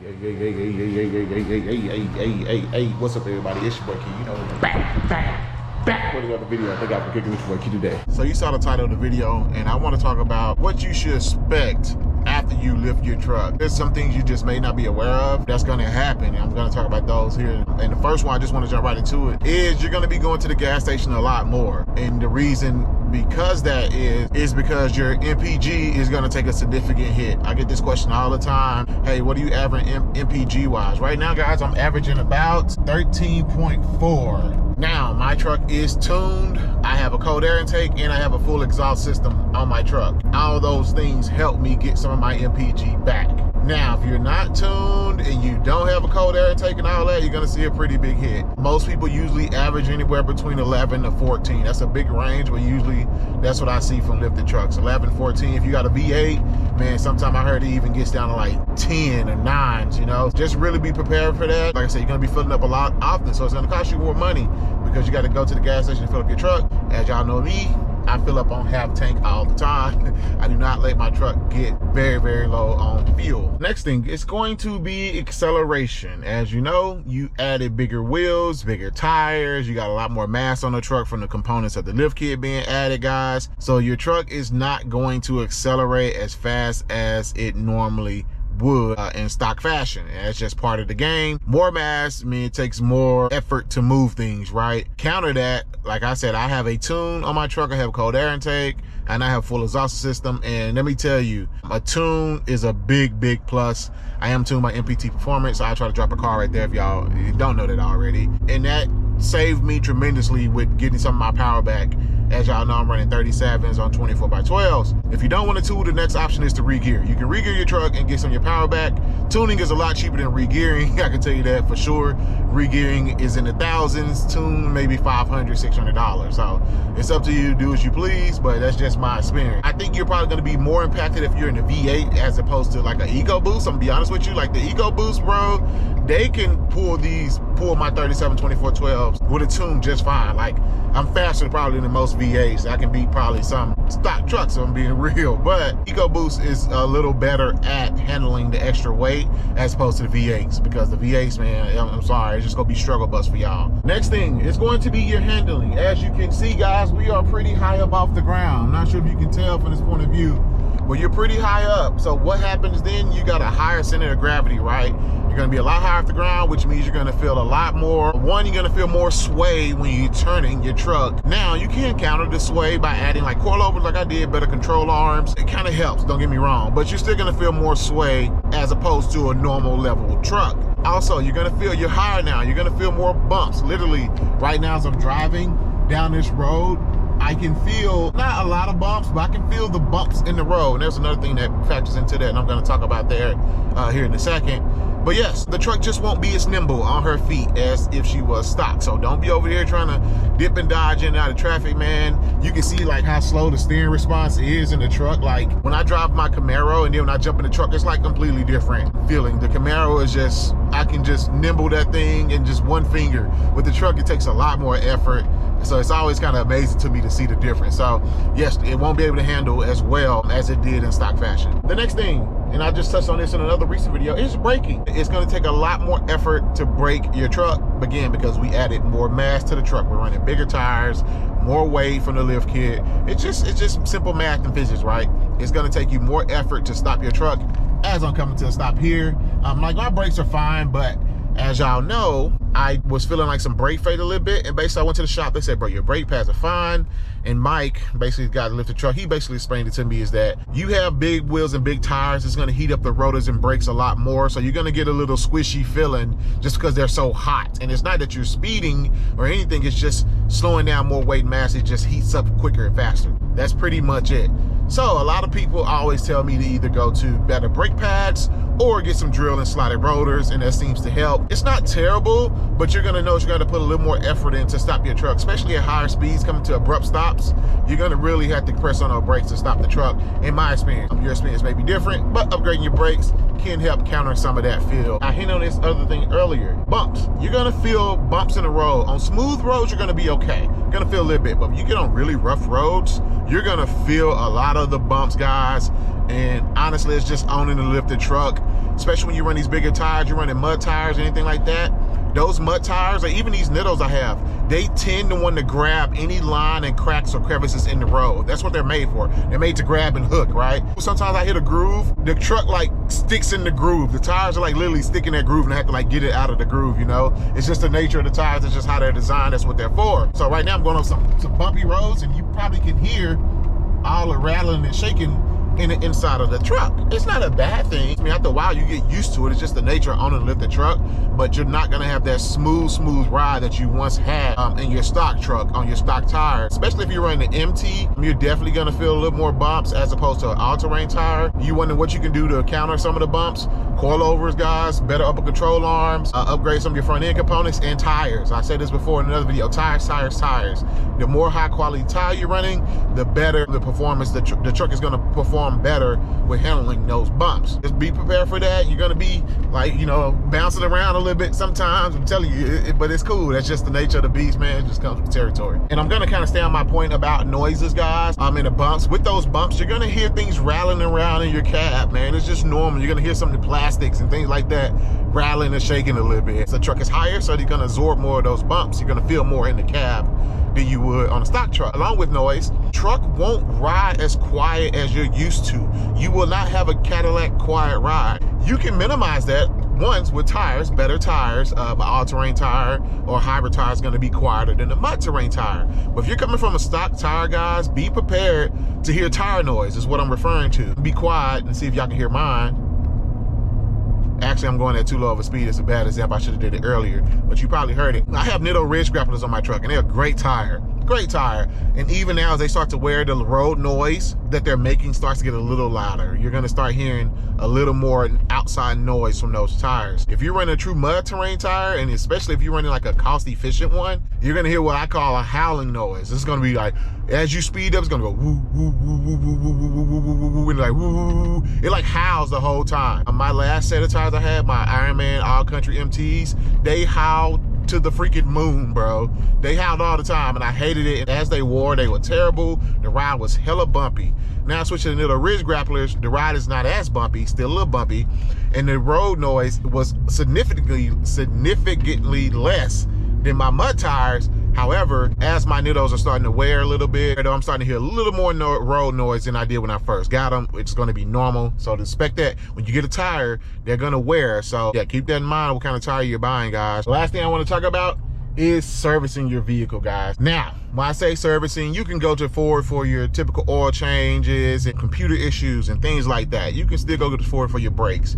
Hey, what's up everybody? It's your boy Q, you know, back with another video I got for KickinitwithQ today. So you saw the title of the video, and I want to talk about what you should expect after you lift your truck. There's some things you just may not be aware of that's going to happen, and I'm going to talk about those here. And the first one, I just want to jump right into it, is you're going to be going to the gas station a lot more. And the reason because that is because your MPG is going to take a significant hit. I get this question all the time. Hey, what are you averaging MPG wise? Right now, guys, I'm averaging about 13.4. Now, my truck is tuned. I have a cold air intake and I have a full exhaust system on my truck. All those things help me get some of my MPG back. Now, if you're not tuned and you don't have a cold air intake and all that, you're gonna see a pretty big hit. Most people usually average anywhere between 11 to 14. That's a big range, but usually that's what I see from lifted trucks, 11, 14. If you got a V8, man, sometimes I heard it even gets down to like 10 or 9s, you know? Just really be prepared for that. Like I said, you're gonna be filling up a lot often, so it's gonna cost you more money because you gotta go to the gas station and fill up your truck. As y'all know me, I fill up on half tank all the time. I do not let my truck get very, very low on fuel. Next thing, it's going to be acceleration. As you know, you added bigger wheels, bigger tires. You got a lot more mass on the truck from the components of the lift kit being added, guys. So your truck is not going to accelerate as fast as it normally would in stock fashion. And that's just part of the game. More mass means it takes more effort to move things, right? Counter that, like I said, I have a tune on my truck. I have a cold air intake and I have full exhaust system. And let me tell you, a tune is a big, big plus. I am tuned by MPT Performance. So I try to drop a car right there if y'all don't know that already. And that saved me tremendously with getting some of my power back. As y'all know, I'm running 37s on 24x12s. If you don't want to tune, the next option is to re-gear. You can re-gear your truck and get some of your power back. Tuning is a lot cheaper than re-gearing. I can tell you that for sure. Re-gearing is in the thousands, tune maybe $500, $600. So it's up to you to do as you please, but that's just my experience. I think you're probably going to be more impacted if you're in a V8 as opposed to like an EcoBoost. I'm gonna be honest with you, like the EcoBoost, bro, they can pull my 37 2412s with a tune just fine. Like I'm faster probably than most V8s. I can beat probably some stock trucks, if I'm being real. But EcoBoost is a little better at handling the extra weight as opposed to the V8s, because the V8s, man, I'm sorry, it's just gonna be struggle bus for y'all. Next thing is going to be your handling. As you can see, guys, we are pretty high up off the ground. I'm not sure if you can tell from this point of view, but you're pretty high up. So what happens then? You got a higher center of gravity, right? You're gonna be a lot higher off the ground, which means you're gonna feel a lot more. One, you're gonna feel more sway when you're turning your truck. Now, you can counter the sway by adding like coilovers like I did, better control arms. It kind of helps, don't get me wrong, but you're still gonna feel more sway as opposed to a normal level truck. Also, you're gonna feel you're higher now. You're gonna feel more bumps. Literally, right now as I'm driving down this road, I can feel not a lot of bumps, but I can feel the bumps in the road. And there's another thing that factors into that, and I'm going to talk about that here in a second. But yes, the truck just won't be as nimble on her feet as if she was stock. So don't be over here trying to dip and dodge in and out of traffic, man. You can see like how slow the steering response is in the truck. Like when I drive my Camaro and then when I jump in the truck, it's like completely different feeling. The Camaro is just, I can just nimble that thing in just one finger. With the truck, it takes a lot more effort. So it's always kind of amazing to me to see the difference. So yes, it won't be able to handle as well as it did in stock fashion. The next thing, and I just touched on this in another recent video, is braking. It's going to take a lot more effort to brake your truck, again, because we added more mass to the truck. We're running bigger tires, more weight from the lift kit. It's just simple math and physics, right? It's going to take you more effort to stop your truck. As I'm coming to a stop here, like my brakes are fine, but as y'all know, I was feeling like some brake fade a little bit, and basically I went to the shop. They said, bro, your brake pads are fine. And Mike, basically the guy that lifted the truck, he basically explained it to me is that you have big wheels and big tires. It's gonna heat up the rotors and brakes a lot more. So you're gonna get a little squishy feeling just because they're so hot. And it's not that you're speeding or anything, it's just slowing down more weight and mass. It just heats up quicker and faster. That's pretty much it. So a lot of people always tell me to either go to better brake pads or get some drill and slotted rotors, and that seems to help. It's not terrible, but you're gonna know you gotta put a little more effort in to stop your truck, especially at higher speeds coming to abrupt stops. You're gonna really have to press on our brakes to stop the truck, in my experience. Your experience may be different, but upgrading your brakes can help counter some of that feel. I hit on this other thing earlier, bumps. You're gonna feel bumps in the road. On smooth roads, you're gonna be okay. You're gonna feel a little bit, but when you get on really rough roads, you're gonna feel a lot of the bumps, guys. And honestly, it's just owning the lifted truck. especially when you run these bigger tires, you're running mud tires, anything like that. Those mud tires, or even these Nittos I have, they tend to want to grab any line and cracks or crevices in the road. That's what they're made for. They're made to grab and hook, right? Sometimes I hit a groove, the truck like sticks in the groove. The tires are like literally sticking in that groove and I have to like get it out of the groove, you know? It's just the nature of the tires. It's just how they're designed. That's what they're for. So right now I'm going on some bumpy roads and you probably can hear all the rattling and shaking in the inside of the truck. It's not a bad thing. I mean, after a while you get used to it. It's just the nature of owning a lifted truck, but you're not gonna have that smooth ride that you once had in your stock truck on your stock tires. Especially if you're running the MT, you're definitely gonna feel a little more bumps as opposed to an all-terrain tire. You wondering what you can do to counter some of the bumps? Coilovers, guys, better upper control arms, upgrade some of your front end components, and tires. I said this before in another video, tires. The more high quality tire you're running, the better the performance. The truck is gonna perform better with handling those bumps. Just be prepared for that. You're gonna be like, you know, bouncing around a little bit sometimes. I'm telling you, but it's cool. That's just the nature of the beast, man. It just comes with territory. And I'm gonna kind of stay on my point about noises, guys. In the bumps. With those bumps, you're gonna hear things rattling around in your cab, man. It's just normal. You're gonna hear some of the plastics and things like that rattling and shaking a little bit. So the truck is higher, so you're gonna absorb more of those bumps. You're gonna feel more in the cab than you would on a stock truck. Along with noise, truck won't ride as quiet as you're used to. You will not have a Cadillac quiet ride. You can minimize that once with tires, better tires. An all-terrain tire or hybrid tire is gonna be quieter than a mud terrain tire. But if you're coming from a stock tire, guys, be prepared to hear tire noise is what I'm referring to. Be quiet and see if y'all can hear mine. Actually, I'm going at too low of a speed. It's a bad example. I should have did it earlier, but you probably heard it. I have Nitto ridge grapplers on my truck, and they're a great tire. Great tire. And even now, as they start to wear, the road noise that they're making starts to get a little louder. You're gonna start hearing a little more outside noise from those tires. If you're running a true mud terrain tire, and especially if you're running like a cost efficient one, you're gonna hear what I call a howling noise. It's gonna be like, as you speed up, it's gonna go woo, woo, woo, woo, woo, woo, woo, woo, woo, woo, and like woo. It like howls the whole time. My last set of tires I had, my Ironman All Country MTs, they howled to the freaking moon, bro. They howled all the time and I hated it. And as they wore, they were terrible. The ride was hella bumpy. Now switching to the ridge grapplers, the ride is not as bumpy, still a little bumpy. And the road noise was significantly less than my mud tires. However, as my Nittos are starting to wear a little bit, I'm starting to hear a little more road noise than I did when I first got them. It's gonna be normal. So to expect that when you get a tire, they're gonna wear. So yeah, keep that in mind what kind of tire you're buying, guys. The last thing I wanna talk about is servicing your vehicle, guys. Now, when I say servicing, you can go to Ford for your typical oil changes and computer issues and things like that. You can still go to Ford for your brakes.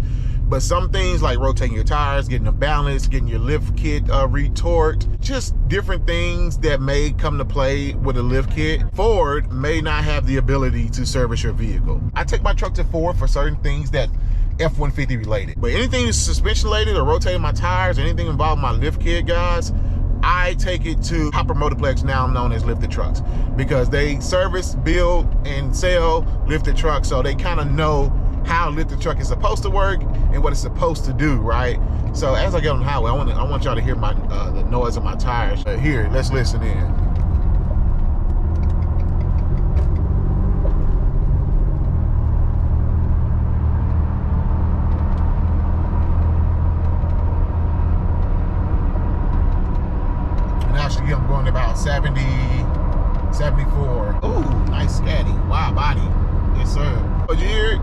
But some things like rotating your tires, getting them balanced, getting your lift kit retorqued, just different things that may come to play with a lift kit, Ford may not have the ability to service your vehicle. I take my truck to Ford for certain things that F-150 related. But anything that's suspension related or rotating my tires, or anything involving my lift kit, guys, I take it to Hopper Motorplex, now known as Lifted Trucks, because they service, build, and sell lifted trucks, so they kind of know how a lifted truck is supposed to work and what it's supposed to do, right? So as I get on the highway, I want y'all to hear my the noise of my tires. Here, let's listen in. And actually, I'm going about 70, 74. Ooh, nice scatty, wide body. Yes, sir. But you hear it?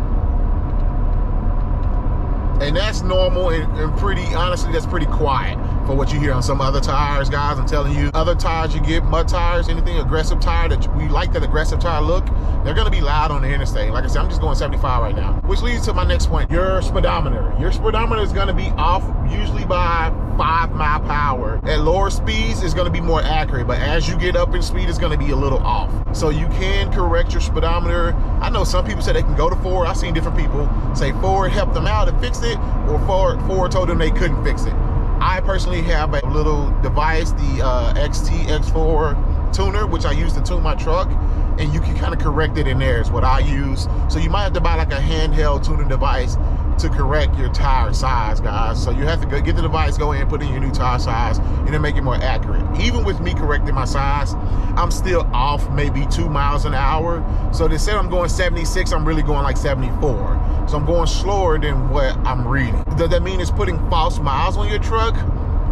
And that's normal and pretty, honestly, that's pretty quiet for what you hear on some other tires, guys. I'm telling you, other tires you get, mud tires, anything aggressive tire that we like that aggressive tire look, they're gonna be loud on the interstate. Like I said, I'm just going 75 right now, which leads to my next point, your speedometer. Your speedometer is gonna be off usually by 5 mile per hour. At lower speeds, it's gonna be more accurate, but as you get up in speed, it's gonna be a little off. So you can correct your speedometer. I know some people say they can go to Ford. I've seen different people say Ford helped them out and fixed it, or Ford told them they couldn't fix it. I personally have a little device, the X4 tuner, which I use to tune my truck, and you can kind of correct it in there is what I use. So you might have to buy like a handheld tuning device to correct your tire size, guys. So you have to go get the device, go in, put in your new tire size, and then make it more accurate. Even with me correcting my size, I'm still off maybe 2 miles an hour. So they said I'm going 76, I'm really going like 74. So I'm going slower than what I'm reading. Does that mean it's putting false miles on your truck?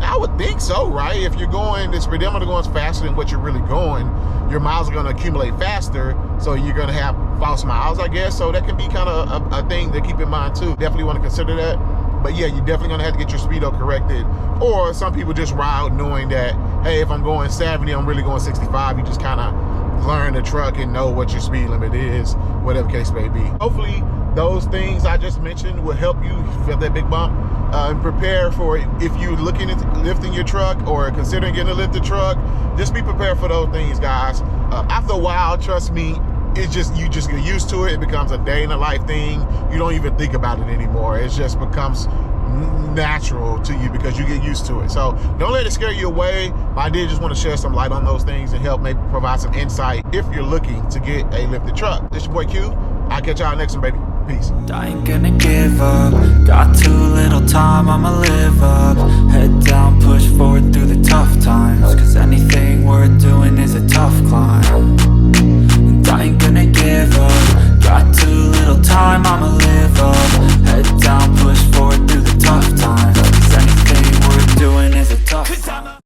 I would think so, right? If you're going, the speedometer going faster than what you're really going, your miles are going to accumulate faster, so you're going to have false miles, I guess. So that can be kind of a thing to keep in mind too. Definitely want to consider that. But yeah, you're definitely going to have to get your speedo corrected. Or some people just ride knowing that, hey, if I'm going 70, I'm really going 65. You just kind of learn the truck and know what your speed limit is, whatever case may be. Hopefully those things I just mentioned will help you feel that big bump. And prepare for it. If you're looking at lifting your truck or considering getting a lifted truck, just be prepared for those things, guys. After a while, trust me, it's just, you just get used to it. It becomes a day in the life thing. You don't even think about it anymore. It just becomes natural to you because you get used to it. So don't let it scare you away. I did just want to share some light on those things and help maybe provide some insight if you're looking to get a lifted truck. This your boy Q. I'll catch y'all next one, baby. Peace. I ain't gonna give up. Got too little time, I'ma live up.